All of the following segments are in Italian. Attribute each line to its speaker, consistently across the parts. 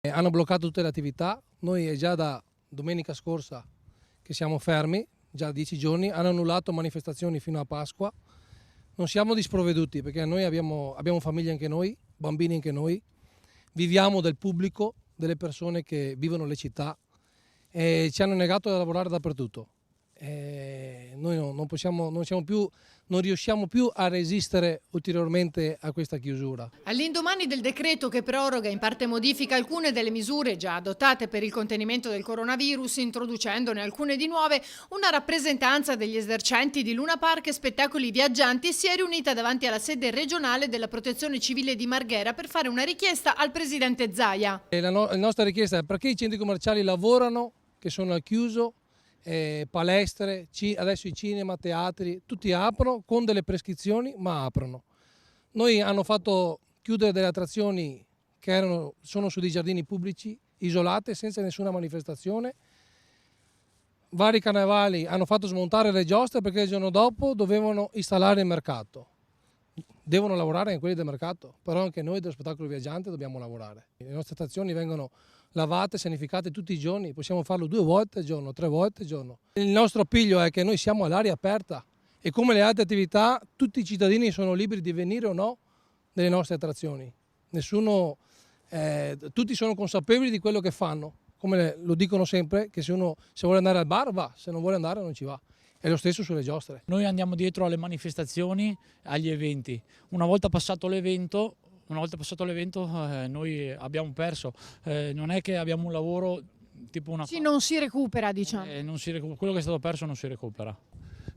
Speaker 1: Hanno bloccato tutte le attività, noi è già da domenica scorsa che siamo fermi, già 10 giorni, hanno annullato manifestazioni fino a Pasqua. Non siamo disprovveduti perché noi abbiamo famiglie anche noi, bambini anche noi, viviamo del pubblico, delle persone che vivono le città e ci hanno negato di lavorare dappertutto. Noi non riusciamo più a resistere ulteriormente a questa chiusura.
Speaker 2: All'indomani del decreto che proroga e in parte modifica alcune delle misure già adottate per il contenimento del coronavirus, introducendone alcune di nuove, una rappresentanza degli esercenti di Luna Park e Spettacoli Viaggianti si è riunita davanti alla sede regionale della Protezione Civile di Marghera per fare una richiesta al presidente Zaia.
Speaker 1: La nostra richiesta è perché i centri commerciali lavorano, che sono al chiuso, palestre, adesso i cinema, teatri, tutti aprono con delle prescrizioni, ma aprono. Noi hanno fatto chiudere delle attrazioni che sono su dei giardini pubblici, isolate, senza nessuna manifestazione. Vari carnevali hanno fatto smontare le giostre perché il giorno dopo dovevano installare il mercato. Devono lavorare anche quelli del mercato, però anche noi dello spettacolo viaggiante dobbiamo lavorare. Le nostre stazioni vengono lavate, sanificate tutti i giorni, possiamo farlo 2 volte al giorno, 3 volte al giorno. Il nostro appiglio è che noi siamo all'aria aperta e come le altre attività tutti i cittadini sono liberi di venire o no nelle nostre attrazioni. Tutti sono consapevoli di quello che fanno, come lo dicono sempre, che se vuole andare al bar va, se non vuole andare non ci va. È lo stesso sulle giostre.
Speaker 3: Noi andiamo dietro alle manifestazioni, agli eventi. Una volta passato l'evento noi abbiamo perso. Non è che abbiamo un lavoro tipo una...
Speaker 2: Sì, non si recupera, diciamo.
Speaker 3: Quello che è stato perso non si recupera.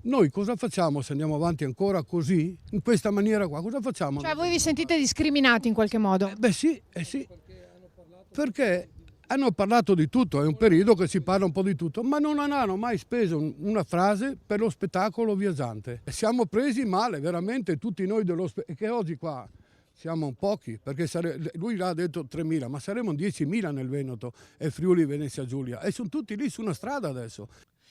Speaker 4: Noi cosa facciamo se andiamo avanti ancora così, in questa maniera qua? Cosa facciamo?
Speaker 2: Cioè voi vi sentite discriminati in qualche modo?
Speaker 4: Beh sì, perché hanno parlato di tutto, è un periodo che si parla un po' di tutto, ma non hanno mai speso una frase per lo spettacolo viaggiante. Siamo presi male, veramente, tutti noi che oggi qua siamo pochi, perché lui l'ha detto 3.000, ma saremo 10.000 nel Veneto e Friuli Venezia Giulia, e sono tutti lì su una strada adesso.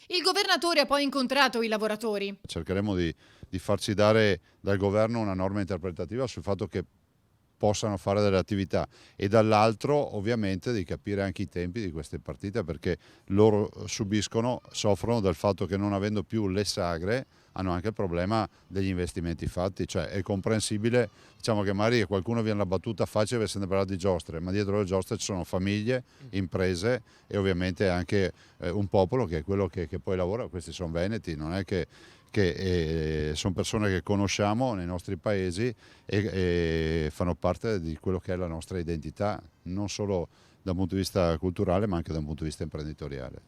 Speaker 2: Il governatore ha poi incontrato i lavoratori.
Speaker 5: Cercheremo di farci dare dal governo una norma interpretativa sul fatto che possano fare delle attività e dall'altro ovviamente di capire anche i tempi di queste partite, perché loro soffrono del fatto che non avendo più le sagre hanno anche il problema degli investimenti fatti, cioè è comprensibile, diciamo che magari qualcuno viene la battuta facile per parlare di giostre, ma dietro le giostre ci sono famiglie, imprese e ovviamente anche un popolo che è quello che poi lavora. Questi sono veneti, non è che sono persone che conosciamo nei nostri paesi e fanno parte di quello che è la nostra identità, non solo da un punto di vista culturale ma anche da un punto di vista imprenditoriale.